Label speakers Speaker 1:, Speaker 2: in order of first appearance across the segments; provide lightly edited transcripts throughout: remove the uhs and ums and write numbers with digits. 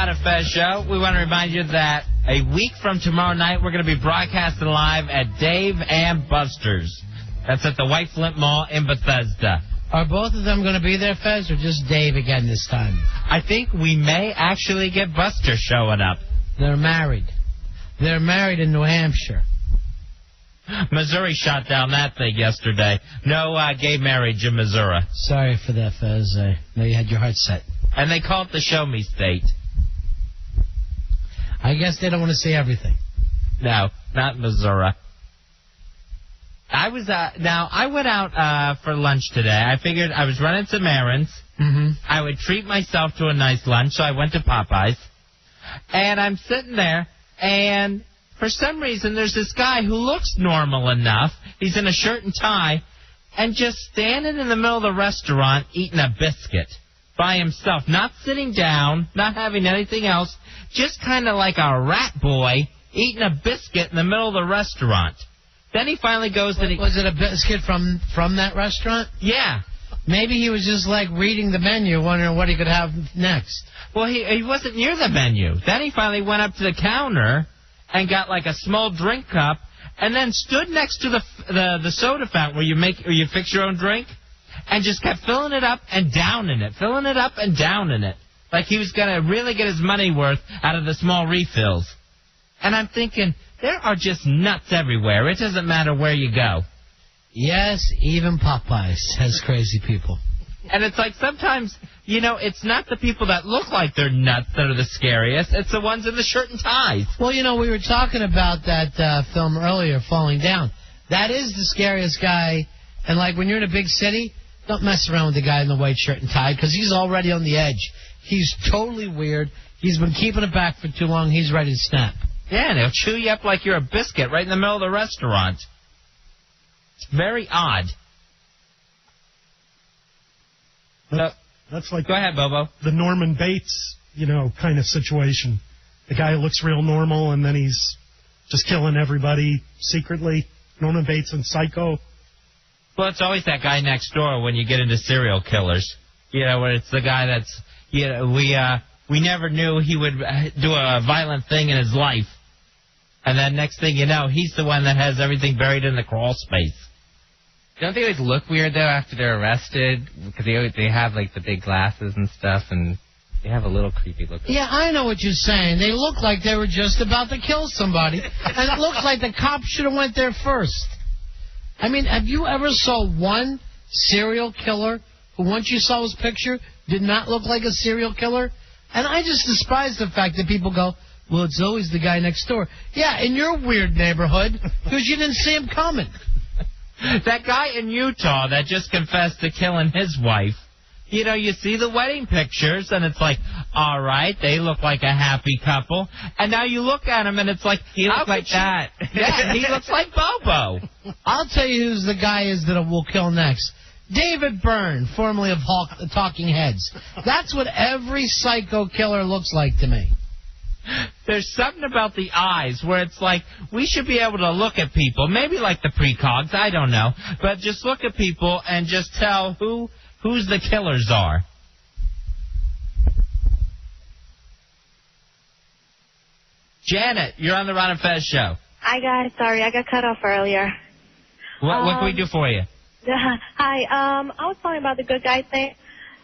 Speaker 1: Ron and Fez Show. We want to remind you that a week from tomorrow night, we're going to be broadcasting live at Dave and Buster's. That's at the White Flint Mall in Bethesda.
Speaker 2: Are both of them going to be there, Fez, or just Dave again this time?
Speaker 1: I think we may actually get Buster showing up.
Speaker 2: They're married. They're married in New Hampshire.
Speaker 1: Missouri shot down that thing yesterday. No gay marriage in Missouri.
Speaker 2: Sorry for that, Fez. I know you had your heart set.
Speaker 1: And they call it the Show Me State.
Speaker 2: I guess they don't want to see everything.
Speaker 1: No, not Missouri. I went out for lunch today. I figured I was running some errands.
Speaker 2: Mm-hmm.
Speaker 1: I would treat myself to a nice lunch, so I went to Popeyes. And I'm sitting there, and for some reason, there's this guy who looks normal enough. He's in a shirt and tie, and just standing in the middle of the restaurant eating a biscuit by himself, not sitting down, not having anything else, just kind of like a rat boy eating a biscuit in the middle of the restaurant. Then he finally goes and
Speaker 2: was it a biscuit from that restaurant?
Speaker 1: Yeah.
Speaker 2: Maybe he was just like reading the menu, wondering what he could have next.
Speaker 1: Well, he wasn't near the menu. Then he finally went up to the counter and got like a small drink cup, and then stood next to the soda fountain where you fix your own drink, and just kept filling it up and downing it, filling it up and downing it, like he was gonna really get his money worth out of the small refills. And I'm thinking, there are just nuts everywhere. It doesn't matter where you go.
Speaker 2: Yes, even Popeyes has crazy people.
Speaker 1: And it's like sometimes, it's not the people that look like they're nuts that are the scariest. It's the ones in the shirt and ties.
Speaker 2: Well, we were talking about that film earlier, Falling Down. That is the scariest guy. And, like, when you're in a big city, don't mess around with the guy in the white shirt and tie, because he's already on the edge. He's totally weird. He's been keeping it back for too long. He's ready to snap.
Speaker 1: Yeah, and he'll chew you up like you're a biscuit right in the middle of the restaurant. It's very odd.
Speaker 3: That's like
Speaker 1: Go ahead, Bobo.
Speaker 3: The Norman Bates, kind of situation. The guy looks real normal, and then he's just killing everybody secretly. Norman Bates and Psycho.
Speaker 1: Well, it's always that guy next door when you get into serial killers. Where it's the guy that's, we never knew he would do a violent thing in his life. And then next thing you know, he's the one that has everything buried in the crawl space.
Speaker 4: Don't they always look weird, though, after they're arrested? Because they have, like, the big glasses and stuff, and they have a little creepy look.
Speaker 2: Yeah, I know what you're saying. They look like they were just about to kill somebody, and it looks like the cops should have went there first. I mean, have you ever saw one serial killer who, once you saw his picture, did not look like a serial killer? And I just despise the fact that people go, well, it's always the guy next door. Yeah, in your weird neighborhood, because you didn't see him coming.
Speaker 1: That guy in Utah that just confessed to killing his wife, you see the wedding pictures, and it's like, all right, they look like a happy couple. And now you look at him, and it's like,
Speaker 4: he looks like that.
Speaker 1: Yeah, he looks like Bobo.
Speaker 2: I'll tell you who's the guy is that will kill next. David Byrne, formerly of Talking Heads. That's what every psycho killer looks like to me.
Speaker 1: There's something about the eyes where it's like we should be able to look at people, maybe like the precogs, I don't know, but just look at people and just tell who's the killers are. Janet, you're on the Ron and Fez Show.
Speaker 5: Hi, guys. Sorry, I got cut off earlier.
Speaker 1: What can we do for you?
Speaker 5: Hi. I was talking about the good guy thing.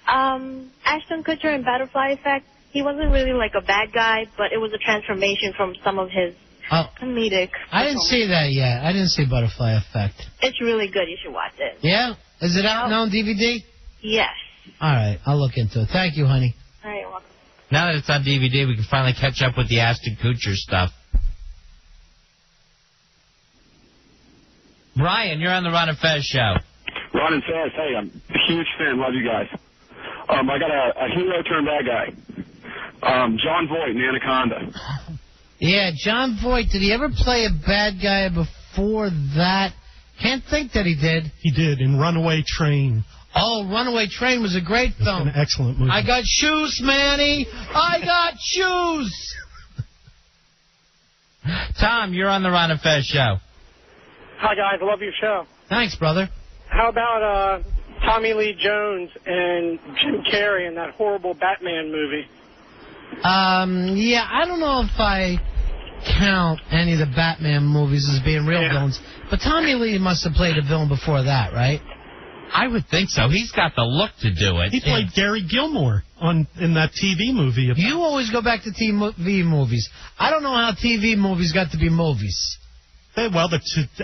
Speaker 5: Ashton Kutcher in Butterfly Effect, he wasn't really like a bad guy, but it was a transformation from some of his comedic.
Speaker 2: I didn't see that yet. I didn't see Butterfly Effect.
Speaker 5: It's really good. You should watch it.
Speaker 2: Yeah? Is it out now on DVD?
Speaker 5: Yes.
Speaker 2: All right. I'll look into it. Thank you, honey.
Speaker 5: All right, you're welcome.
Speaker 1: Now that it's on DVD, we can finally catch up with the Ashton Kutcher stuff. Brian, you're on the Ron and Fez Show.
Speaker 6: Ron and Fez, hey, I'm a huge fan. Love you guys. I got a hero turned bad guy. John Voight in Anaconda.
Speaker 2: Yeah, John Voight. Did he ever play a bad guy before that? Can't think that he did.
Speaker 3: He did in Runaway Train.
Speaker 2: Oh, Runaway Train was a great film.
Speaker 3: An excellent movie.
Speaker 2: I got shoes, Manny. I got shoes.
Speaker 1: Tom, you're on the Ron and Fez Show.
Speaker 7: Hi, guys. I love your show.
Speaker 2: Thanks, brother.
Speaker 7: How about Tommy Lee Jones and Jim Carrey in that horrible Batman movie?
Speaker 2: Yeah, I don't know if I count any of the Batman movies as being real villains, but Tommy Lee must have played a villain before that, right?
Speaker 1: I would think so. He's got the look to do it.
Speaker 3: He played Gary Gilmore in that TV movie.
Speaker 2: You always go back to TV movies. I don't know how TV movies got to be movies.
Speaker 3: Hey, well, they're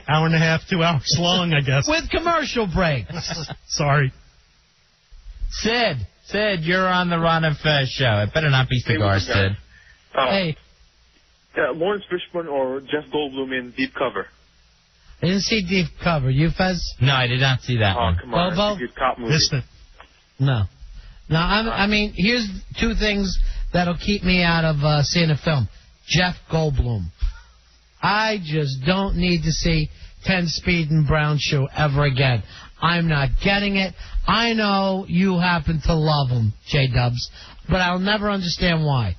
Speaker 3: hour and a half, 2 hours long, I guess.
Speaker 2: With commercial breaks.
Speaker 3: Sorry.
Speaker 1: Sid, you're on the Ron and Fez show. It better not be Cigar, Sid.
Speaker 2: Hey.
Speaker 8: Lawrence Fishburne or Jeff Goldblum in Deep Cover?
Speaker 2: I didn't see Deep Cover. You, Fez?
Speaker 1: No, I did not see that one.
Speaker 8: Come on.
Speaker 2: Bobo?
Speaker 8: It's a good cop movie.
Speaker 3: Missed it.
Speaker 2: No. I mean, here's 2 things that'll keep me out of seeing a film. Jeff Goldblum. I just don't need to see 10 Speed and Brown Shoe ever again. I'm not getting it. I know you happen to love him, J-Dubs, but I'll never understand why.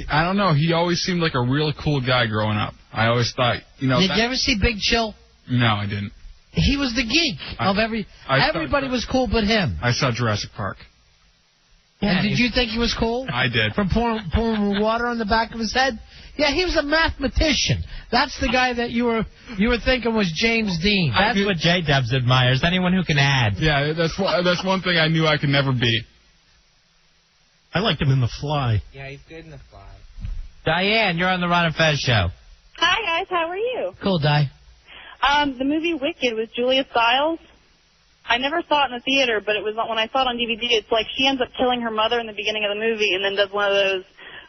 Speaker 9: I don't know. He always seemed like a really cool guy growing up. I always thought,
Speaker 2: Did you ever see Big Chill?
Speaker 9: No, I didn't.
Speaker 2: He was the geek of everybody was cool but him.
Speaker 9: I saw Jurassic Park.
Speaker 2: Yeah, and did you think he was cool?
Speaker 9: I did.
Speaker 2: From pouring water on the back of his head? Yeah, he was a mathematician. That's the guy that you were thinking was James Dean.
Speaker 1: That's what J-Dubs admires. Anyone who can add.
Speaker 9: Yeah, that's one thing I knew I could never be.
Speaker 3: I liked him in The Fly.
Speaker 4: Yeah, he's good in The Fly.
Speaker 1: Diane, you're on the Ron and Fez show.
Speaker 5: Hi, guys. How are you?
Speaker 2: Cool, Di.
Speaker 5: The movie Wicked with Julia Stiles. I never saw it in the theater, but it was when I saw it on DVD. It's like she ends up killing her mother in the beginning of the movie and then does one of those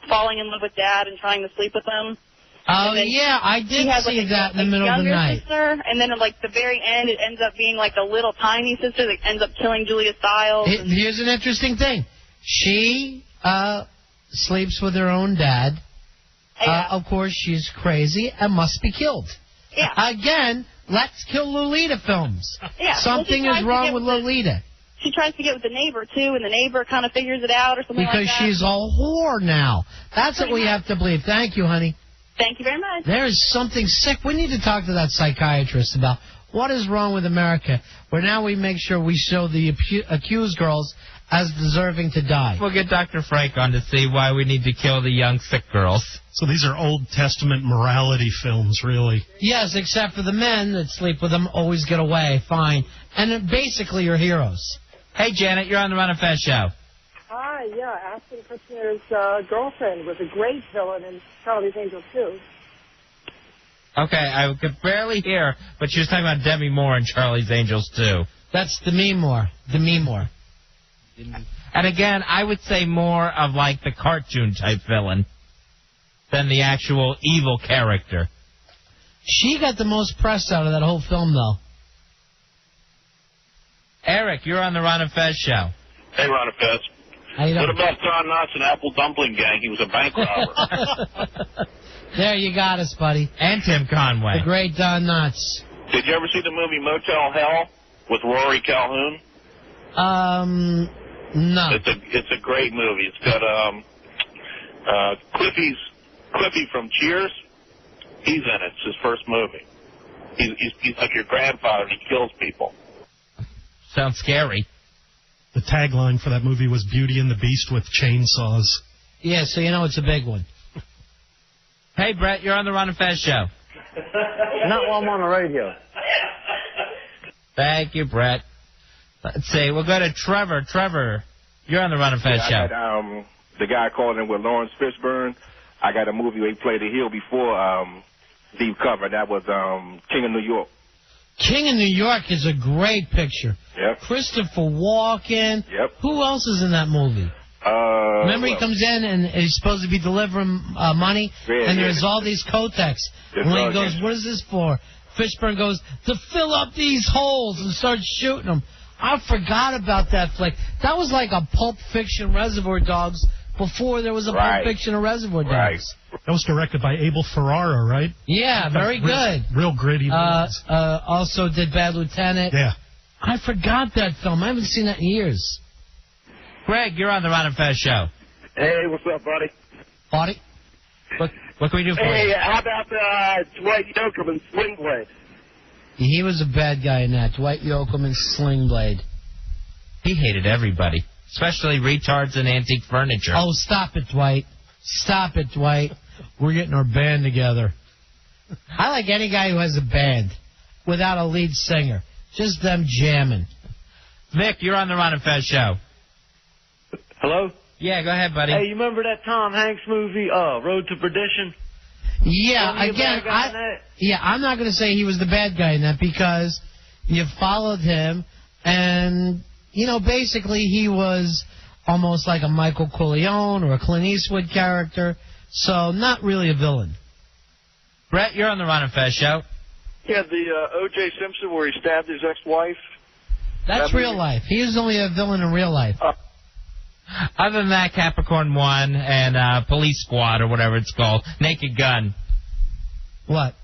Speaker 5: falling in love with dad and trying to sleep with him.
Speaker 2: Oh, yeah, I did see that in the middle of the night.
Speaker 5: Sister, and then at the very end, it ends up being like the little tiny sister that ends up killing Julia Stiles.
Speaker 2: Here's an interesting thing. She sleeps with her own dad.
Speaker 5: Yeah.
Speaker 2: Of course, she's crazy and must be killed.
Speaker 5: Yeah.
Speaker 2: Again, let's kill Lolita films.
Speaker 5: Yeah.
Speaker 2: Something is wrong with Lolita.
Speaker 5: She tries to get with the neighbor, too, and the neighbor kind of figures it out or something like that.
Speaker 2: Because she's a whore now. That's what we have to believe. Thank you, honey.
Speaker 5: Thank you very much.
Speaker 2: There is something sick. We need to talk to that psychiatrist about what is wrong with America, where now we make sure we show the accused girls as deserving to die.
Speaker 1: We'll get Dr. Frank on to see why we need to kill the young sick girls.
Speaker 3: So these are Old Testament morality films, really.
Speaker 2: Yes, except for the men that sleep with them always get away, fine. And they're basically your heroes.
Speaker 1: Hey, Janet, you're on the Ron and Fez show.
Speaker 7: Hi, yeah, Ashton Kutcher's girlfriend was a great villain in Charlie's Angels 2.
Speaker 1: Okay, I could barely hear, but she was talking about Demi Moore in Charlie's Angels 2.
Speaker 2: That's Demi Moore. Demi Moore.
Speaker 1: And again, I would say more of like the cartoon type villain than the actual evil character.
Speaker 2: She got the most press out of that whole film, though.
Speaker 1: Eric, you're on the Ron and Fez show.
Speaker 10: Hey, Ron and Fez.
Speaker 2: How you doing?
Speaker 10: What about Don Knotts and Apple Dumpling Gang? He was a bank robber.
Speaker 2: There, you got us, buddy.
Speaker 1: And Tim Conway.
Speaker 2: The great Don Knotts.
Speaker 10: Did you ever see the movie Motel Hell with Rory Calhoun?
Speaker 2: No.
Speaker 10: It's a great movie. It's got Cliffy from Cheers. He's in it. It's his first movie. He's like your grandfather, and he kills people.
Speaker 1: Sounds scary.
Speaker 3: The tagline for that movie was Beauty and the Beast with chainsaws.
Speaker 2: Yeah, so you know it's a big one.
Speaker 1: Hey, Brett, you're on the Ron and Fez show.
Speaker 7: Not while I'm on the radio.
Speaker 1: Thank you, Brett. Let's see. We'll go to Trevor. Trevor, you're on the Ron and Fez show.
Speaker 8: I got, the guy calling in with Lawrence Fishburne. I got a movie where he played the heel before Deep Cover. That was King of New York.
Speaker 2: King of New York is a great picture.
Speaker 8: Yep.
Speaker 2: Christopher Walken.
Speaker 8: Yep.
Speaker 2: Who else is in that movie? Remember he comes in and he's supposed to be delivering money, and there's all these Kotex. And when he goes, what is this for? Fishburne goes, to fill up these holes, and starts shooting them. I forgot about that flick. That was like a Pulp Fiction Reservoir Dogs before there was a Pulp Fiction or Reservoir Dogs.
Speaker 3: That was directed by Abel Ferrara, right?
Speaker 2: Yeah, very good.
Speaker 3: Real gritty movies.
Speaker 2: Also did Bad Lieutenant.
Speaker 3: Yeah.
Speaker 2: I forgot that film. I haven't seen that in years.
Speaker 1: Greg, you're on the Ron and Fez show.
Speaker 8: Hey, what's up, buddy?
Speaker 2: Buddy?
Speaker 1: What can we do for you?
Speaker 8: Hey, how about Dwight Yoakam and Sling Blade?
Speaker 2: He was a bad guy in that. Dwight Yoakam and Sling Blade.
Speaker 1: He hated everybody, especially retards and antique furniture.
Speaker 2: Oh, stop it, Dwight. Stop it, Dwight. We're getting our band together. I like any guy who has a band without a lead singer. Just them jamming.
Speaker 1: Vic, you're on the Ron and Fez show.
Speaker 11: Hello?
Speaker 1: Yeah, go ahead, buddy.
Speaker 11: Hey, you remember that Tom Hanks movie, Road to Perdition?
Speaker 2: Yeah, again, I'm not going to say he was the bad guy in that because you followed him and, you know, basically he was almost like a Michael Corleone or a Clint Eastwood character, so not really a villain.
Speaker 1: Brett, you're on the Ron and Fez show.
Speaker 12: Yeah, the O.J. Simpson where he stabbed his ex-wife.
Speaker 2: That's real life. He was only a villain in real life.
Speaker 1: Other than that, Capricorn 1 and Police Squad or whatever it's called, Naked Gun.
Speaker 2: What?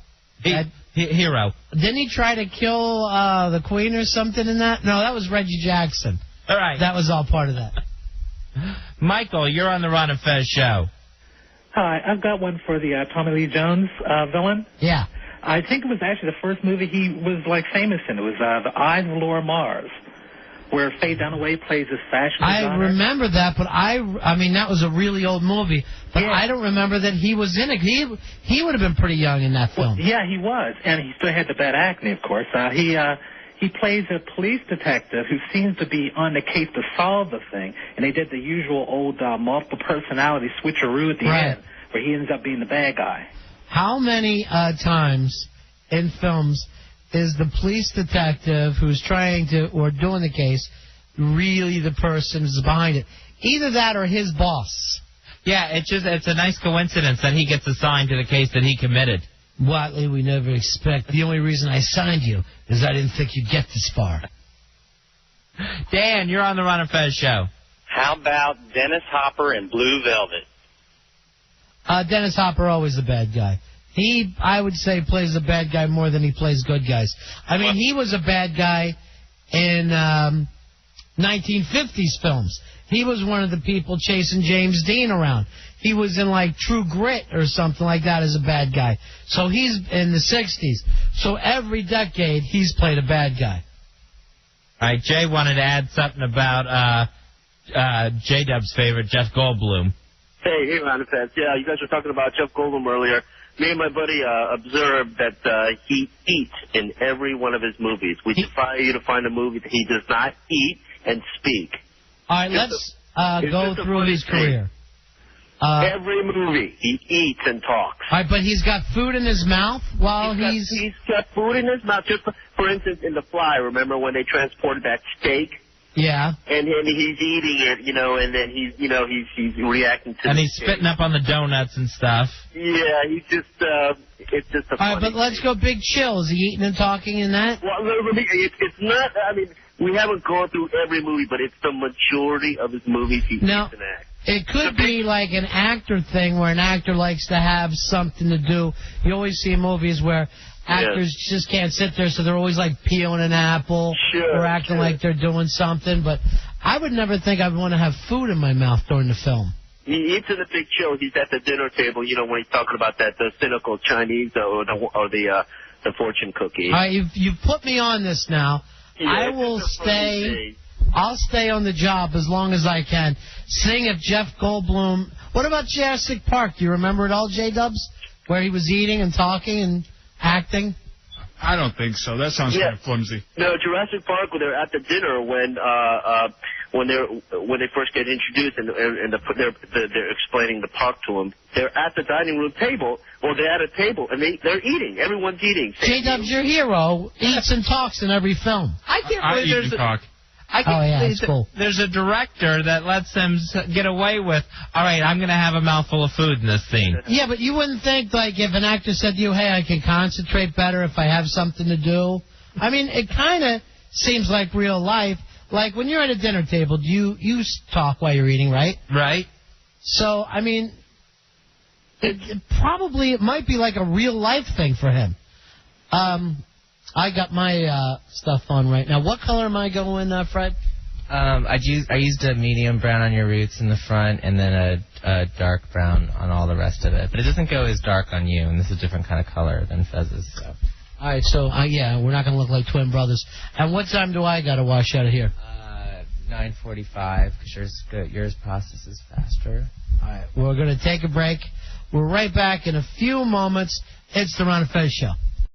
Speaker 1: Hero.
Speaker 2: Didn't he try to kill the Queen or something in that? No, that was Reggie Jackson.
Speaker 1: All right.
Speaker 2: That was all part of that.
Speaker 1: Michael, you're on the Ron and Fez show.
Speaker 13: Hi, I've got one for the Tommy Lee Jones villain.
Speaker 2: Yeah.
Speaker 13: I think it was actually the first movie he was, like, famous in. It was The Eyes of Laura Mars, where Faye Dunaway plays this fashion designer.
Speaker 2: I remember that, but I mean, that was a really old movie. But yeah. I don't remember that he was in it. He would have been pretty young in that film.
Speaker 13: Well, yeah, he was. And he still had the bad acne, of course. He plays a police detective who seems to be on the case to solve the thing. And they did the usual old multiple personality switcheroo at the end, where he ends up being the bad guy.
Speaker 2: How many times in films is the police detective who's trying to, or doing the case, really the person who's behind it? Either that or his boss.
Speaker 1: Yeah, it's a nice coincidence that he gets assigned to the case that he committed.
Speaker 2: Watley, we never expect. The only reason I signed you is I didn't think you'd get this far.
Speaker 1: Dan, you're on the Ron and Fez show.
Speaker 14: How about Dennis Hopper in Blue Velvet?
Speaker 2: Dennis Hopper, always the bad guy. He, I would say, plays the bad guy more than he plays good guys. I mean, he was a bad guy in 1950s films. He was one of the people chasing James Dean around. He was in, like, True Grit or something like that as a bad guy. So he's in the 60s. So every decade, he's played a bad guy.
Speaker 1: All right, Jay wanted to add something about J-Dub's favorite, Jeff Goldblum.
Speaker 15: Hey, Ron and Fez. Yeah, you guys were talking about Jeff Goldblum earlier. Me and my buddy observed that he eats in every one of his movies. We defy you to find a movie that he does not eat and speak.
Speaker 2: All right, let's go through his career.
Speaker 15: Every movie, he eats and talks.
Speaker 2: All right, but he's got food in his mouth while he's
Speaker 15: got food in his mouth. Just for instance, in The Fly, remember when they transported that steak?
Speaker 2: Yeah.
Speaker 15: And he's eating it, you know, and then he's reacting to.
Speaker 1: And he's spitting up on the donuts and stuff.
Speaker 15: Yeah, he's just it's just a funny.
Speaker 2: All right, but let's go Big Chill. Is he eating and talking in that?
Speaker 15: Well, it's not. I mean, we haven't gone through every movie, but it's the majority of his movies he eats and acts.
Speaker 2: It could be like an actor thing where an actor likes to have something to do. You always see movies where actors just can't sit there, so they're always like peeling an apple or acting like they're doing something. But I would never think I'd want to have food in my mouth during the film.
Speaker 15: He eats in the Big Chill. He's at the dinner table, you know, when he's talking about that the cynical Chinese or the fortune cookie.
Speaker 2: All right, you've put me on this now.
Speaker 15: Yeah,
Speaker 2: I will stay. I'll stay on the job as long as I can. Seeing if Jeff Goldblum... What about Jurassic Park? Do you remember it all, J-Dubs? Where he was eating and talking and acting?
Speaker 9: I don't think so. That sounds kind of flimsy.
Speaker 15: No, Jurassic Park, when they're at the dinner, when they first get introduced and they're explaining the park to them, they're at the dining room table, or they're at a table, and they're eating. Everyone's eating.
Speaker 2: J-Dubs, your hero, eats and talks in every film.
Speaker 1: I can't believe there's
Speaker 9: talk.
Speaker 2: That's cool.
Speaker 1: There's a director that lets them get away with, all right, I'm going to have a mouthful of food in this scene.
Speaker 2: Yeah, but you wouldn't think, like, if an actor said to you, hey, I can concentrate better if I have something to do. I mean, it kind of seems like real life. Like, when you're at a dinner table, you talk while you're eating, right?
Speaker 1: Right.
Speaker 2: So, I mean, it might be like a real life thing for him. I got my stuff on right now. What color am I going, Fred?
Speaker 4: I used a medium brown on your roots in the front and then a dark brown on all the rest of it. But it doesn't go as dark on you, and this is a different kind of color than Fez's. So.
Speaker 2: All right, so, we're not going to look like twin brothers. And what time do I got to wash out of here?
Speaker 4: 9:45, because yours processes faster.
Speaker 2: All right, we're going to take a break. We're right back in a few moments. It's the Ron and Fez Show.